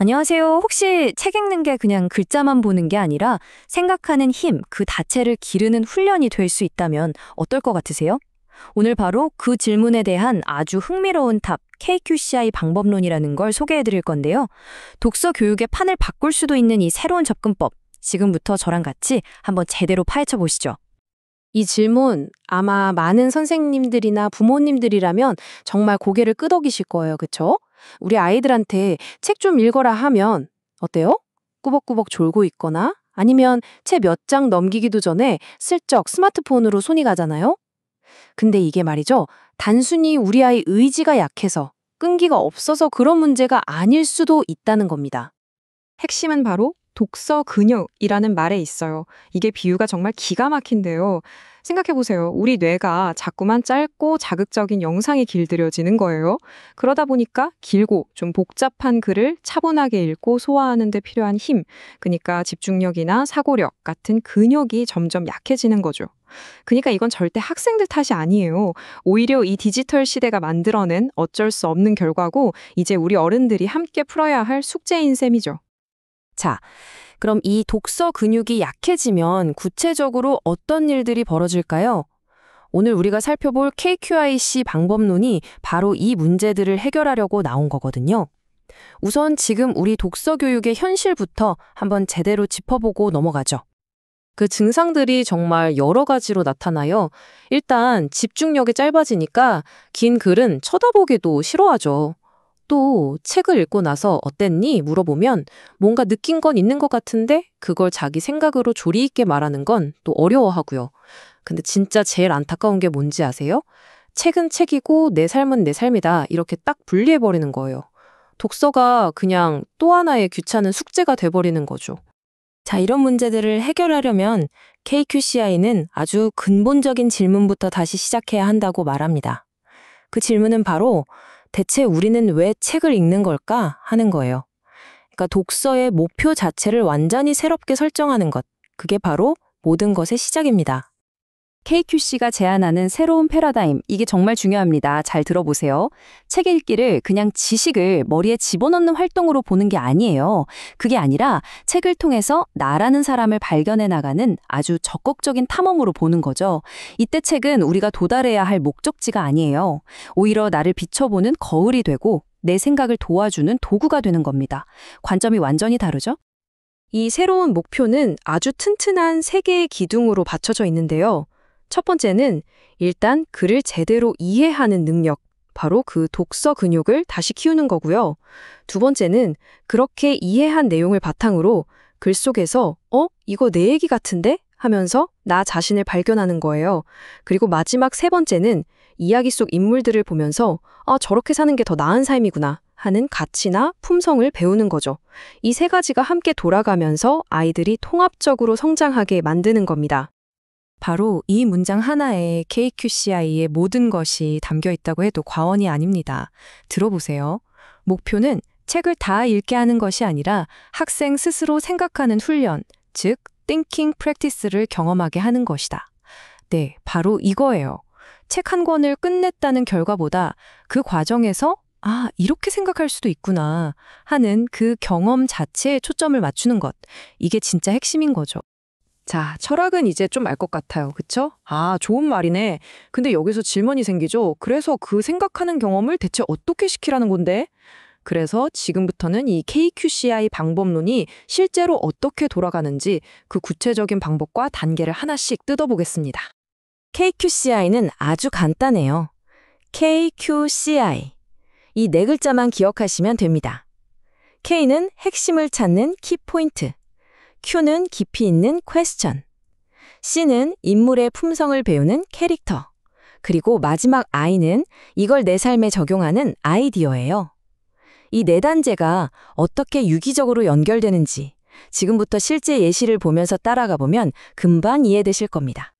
안녕하세요. 혹시 책 읽는 게 그냥 글자만 보는 게 아니라 생각하는 힘, 그 자체를 기르는 훈련이 될 수 있다면 어떨 것 같으세요? 오늘 바로 그 질문에 대한 아주 흥미로운 답, KQCI 방법론이라는 걸 소개해 드릴 건데요. 독서 교육의 판을 바꿀 수도 있는 이 새로운 접근법, 지금부터 저랑 같이 한번 제대로 파헤쳐 보시죠. 이 질문 아마 많은 선생님들이나 부모님들이라면 정말 고개를 끄덕이실 거예요. 그쵸? 우리 아이들한테 책 좀 읽어라 하면 어때요? 꾸벅꾸벅 졸고 있거나 아니면 책 몇 장 넘기기도 전에 슬쩍 스마트폰으로 손이 가잖아요? 근데 이게 말이죠. 단순히 우리 아이 의지가 약해서 끈기가 없어서 그런 문제가 아닐 수도 있다는 겁니다. 핵심은 바로 독서 근육이라는 말에 있어요. 이게 비유가 정말 기가 막힌데요. 생각해보세요. 우리 뇌가 자꾸만 짧고 자극적인 영상이 길들여지는 거예요. 그러다 보니까 길고 좀 복잡한 글을 차분하게 읽고 소화하는 데 필요한 힘, 그러니까 집중력이나 사고력 같은 근육이 점점 약해지는 거죠. 그러니까 이건 절대 학생들 탓이 아니에요. 오히려 이 디지털 시대가 만들어낸 어쩔 수 없는 결과고 이제 우리 어른들이 함께 풀어야 할 숙제인 셈이죠. 자, 그럼 이 독서 근육이 약해지면 구체적으로 어떤 일들이 벌어질까요? 오늘 우리가 살펴볼 KQIC 방법론이 바로 이 문제들을 해결하려고 나온 거거든요. 우선 지금 우리 독서 교육의 현실부터 한번 제대로 짚어보고 넘어가죠. 그 증상들이 정말 여러 가지로 나타나요. 일단 집중력이 짧아지니까 긴 글은 쳐다보기도 싫어하죠. 또 책을 읽고 나서 어땠니? 물어보면 뭔가 느낀 건 있는 것 같은데 그걸 자기 생각으로 조리 있게 말하는 건 또 어려워하고요. 근데 진짜 제일 안타까운 게 뭔지 아세요? 책은 책이고 내 삶은 내 삶이다. 이렇게 딱 분리해버리는 거예요. 독서가 그냥 또 하나의 귀찮은 숙제가 돼버리는 거죠. 자, 이런 문제들을 해결하려면 KQCI는 아주 근본적인 질문부터 다시 시작해야 한다고 말합니다. 그 질문은 바로 대체 우리는 왜 책을 읽는 걸까 하는 거예요. 그러니까 독서의 목표 자체를 완전히 새롭게 설정하는 것. 그게 바로 모든 것의 시작입니다. KQC가 제안하는 새로운 패러다임, 이게 정말 중요합니다. 잘 들어보세요. 책 읽기를 그냥 지식을 머리에 집어넣는 활동으로 보는 게 아니에요. 그게 아니라 책을 통해서 나라는 사람을 발견해 나가는 아주 적극적인 탐험으로 보는 거죠. 이때 책은 우리가 도달해야 할 목적지가 아니에요. 오히려 나를 비춰보는 거울이 되고 내 생각을 도와주는 도구가 되는 겁니다. 관점이 완전히 다르죠? 이 새로운 목표는 아주 튼튼한 세 개의 기둥으로 받쳐져 있는데요. 첫 번째는 일단 글을 제대로 이해하는 능력, 바로 그 독서 근육을 다시 키우는 거고요. 두 번째는 그렇게 이해한 내용을 바탕으로 글 속에서 이거 내 얘기 같은데? 하면서 나 자신을 발견하는 거예요. 그리고 마지막 세 번째는 이야기 속 인물들을 보면서 저렇게 사는 게 더 나은 삶이구나 하는 가치나 품성을 배우는 거죠. 이 세 가지가 함께 돌아가면서 아이들이 통합적으로 성장하게 만드는 겁니다. 바로 이 문장 하나에 KQCI의 모든 것이 담겨 있다고 해도 과언이 아닙니다. 들어보세요. 목표는 책을 다 읽게 하는 것이 아니라 학생 스스로 생각하는 훈련, 즉 thinking practice를 경험하게 하는 것이다. 네, 바로 이거예요. 책 한 권을 끝냈다는 결과보다 그 과정에서 이렇게 생각할 수도 있구나 하는 그 경험 자체에 초점을 맞추는 것. 이게 진짜 핵심인 거죠. 자, 철학은 이제 좀 알 것 같아요. 그쵸? 좋은 말이네. 근데 여기서 질문이 생기죠. 그래서 그 생각하는 경험을 대체 어떻게 시키라는 건데? 그래서 지금부터는 이 KQCI 방법론이 실제로 어떻게 돌아가는지 그 구체적인 방법과 단계를 하나씩 뜯어보겠습니다. KQCI는 아주 간단해요. KQCI. 이 네 글자만 기억하시면 됩니다. K는 핵심을 찾는 키포인트. Q는 깊이 있는 question, C는 인물의 품성을 배우는 캐릭터, 그리고 마지막 I는 이걸 내 삶에 적용하는 아이디어예요. 이 네 단계가 어떻게 유기적으로 연결되는지 지금부터 실제 예시를 보면서 따라가 보면 금방 이해되실 겁니다.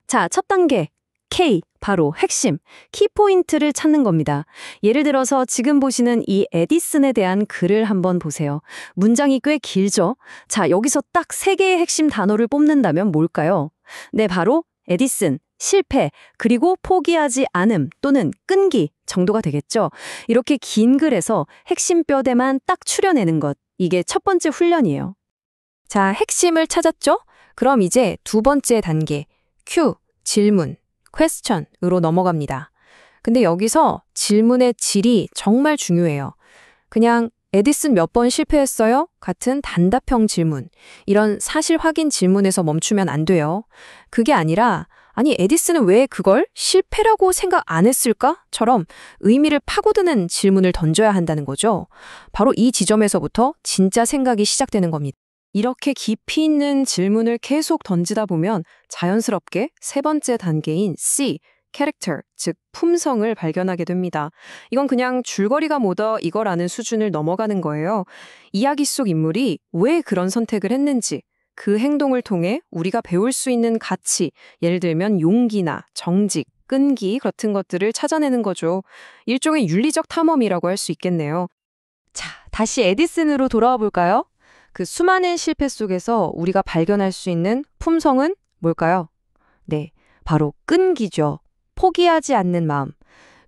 자, 첫 단계, K, 바로 핵심, 키포인트를 찾는 겁니다. 예를 들어서 지금 보시는 이 에디슨에 대한 글을 한번 보세요. 문장이 꽤 길죠? 자, 여기서 딱 세 개의 핵심 단어를 뽑는다면 뭘까요? 네, 바로 에디슨, 실패, 그리고 포기하지 않음 또는 끈기 정도가 되겠죠. 이렇게 긴 글에서 핵심 뼈대만 딱 추려내는 것, 이게 첫 번째 훈련이에요. 자, 핵심을 찾았죠? 그럼 이제 두 번째 단계, Q, 질문, question으로 넘어갑니다. 근데 여기서 질문의 질이 정말 중요해요. 그냥 에디슨 몇 번 실패했어요? 같은 단답형 질문. 이런 사실 확인 질문에서 멈추면 안 돼요. 그게 아니라 아니 에디슨은 왜 그걸 실패라고 생각 안 했을까? 처럼 의미를 파고드는 질문을 던져야 한다는 거죠. 바로 이 지점에서부터 진짜 생각이 시작되는 겁니다. 이렇게 깊이 있는 질문을 계속 던지다 보면 자연스럽게 세 번째 단계인 C, character, 즉 품성을 발견하게 됩니다. 이건 그냥 줄거리가 뭐다 이거라는 수준을 넘어가는 거예요. 이야기 속 인물이 왜 그런 선택을 했는지, 그 행동을 통해 우리가 배울 수 있는 가치, 예를 들면 용기나 정직, 끈기 같은 것들을 찾아내는 거죠. 일종의 윤리적 탐험이라고 할 수 있겠네요. 자, 다시 에디슨으로 돌아와 볼까요? 그 수많은 실패 속에서 우리가 발견할 수 있는 품성은 뭘까요? 네, 바로 끈기죠. 포기하지 않는 마음.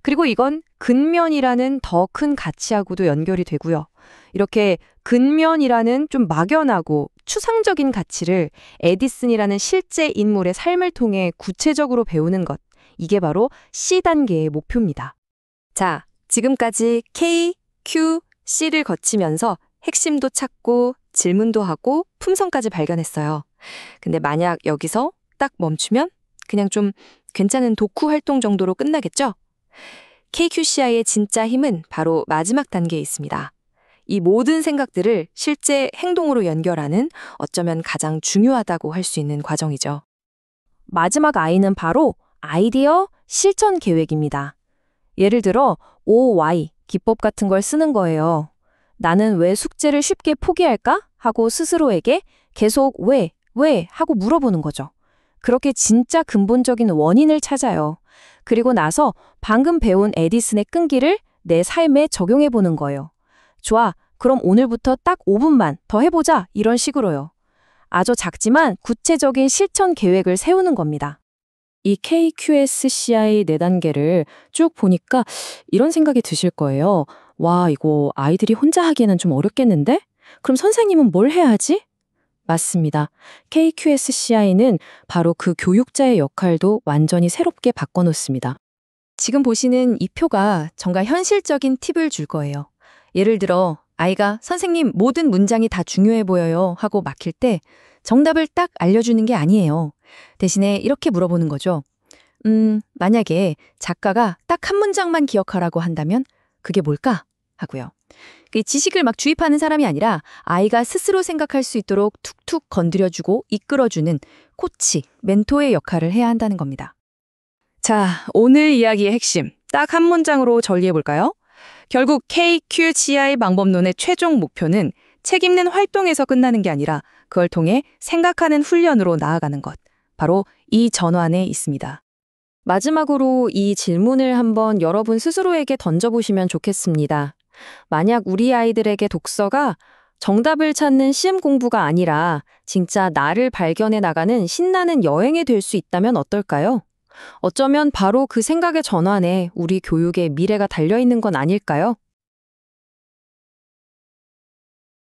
그리고 이건 근면이라는 더 큰 가치하고도 연결이 되고요. 이렇게 근면이라는 좀 막연하고 추상적인 가치를 에디슨이라는 실제 인물의 삶을 통해 구체적으로 배우는 것. 이게 바로 C단계의 목표입니다. 자, 지금까지 K, Q, C를 거치면서 핵심도 찾고 질문도 하고 품성까지 발견했어요. 근데 만약 여기서 딱 멈추면 그냥 좀 괜찮은 독후 활동 정도로 끝나겠죠? KQCI의 진짜 힘은 바로 마지막 단계에 있습니다. 이 모든 생각들을 실제 행동으로 연결하는 어쩌면 가장 중요하다고 할 수 있는 과정이죠. 마지막 I는 바로 아이디어 실천 계획입니다. 예를 들어 OY, 기법 같은 걸 쓰는 거예요. 나는 왜 숙제를 쉽게 포기할까? 하고 스스로에게 계속 왜 하고 물어보는 거죠. 그렇게 진짜 근본적인 원인을 찾아요. 그리고 나서 방금 배운 에디슨의 끈기를 내 삶에 적용해 보는 거예요. 좋아, 그럼 오늘부터 딱 5분만 더 해보자. 이런 식으로요. 아주 작지만 구체적인 실천 계획을 세우는 겁니다. 이 KQSCI 4단계를 쭉 보니까 이런 생각이 드실 거예요. 와, 이거 아이들이 혼자 하기에는 좀 어렵겠는데? 그럼 선생님은 뭘 해야 하지? 맞습니다. KQSCI는 바로 그 교육자의 역할도 완전히 새롭게 바꿔놓습니다. 지금 보시는 이 표가 정말 현실적인 팁을 줄 거예요. 예를 들어 아이가 선생님 모든 문장이 다 중요해 보여요 하고 막힐 때 정답을 딱 알려주는 게 아니에요. 대신에 이렇게 물어보는 거죠. 만약에 작가가 딱 한 문장만 기억하라고 한다면 그게 뭘까? 하고요. 지식을 막 주입하는 사람이 아니라 아이가 스스로 생각할 수 있도록 툭툭 건드려주고 이끌어주는 코치, 멘토의 역할을 해야 한다는 겁니다. 자, 오늘 이야기의 핵심 딱 한 문장으로 정리해볼까요? 결국 KQCI 방법론의 최종 목표는 책 읽는 활동에서 끝나는 게 아니라 그걸 통해 생각하는 훈련으로 나아가는 것. 바로 이 전환에 있습니다. 마지막으로 이 질문을 한번 여러분 스스로에게 던져보시면 좋겠습니다. 만약 우리 아이들에게 독서가 정답을 찾는 시험 공부가 아니라 진짜 나를 발견해 나가는 신나는 여행이 될 수 있다면 어떨까요? 어쩌면 바로 그 생각의 전환에 우리 교육의 미래가 달려있는 건 아닐까요?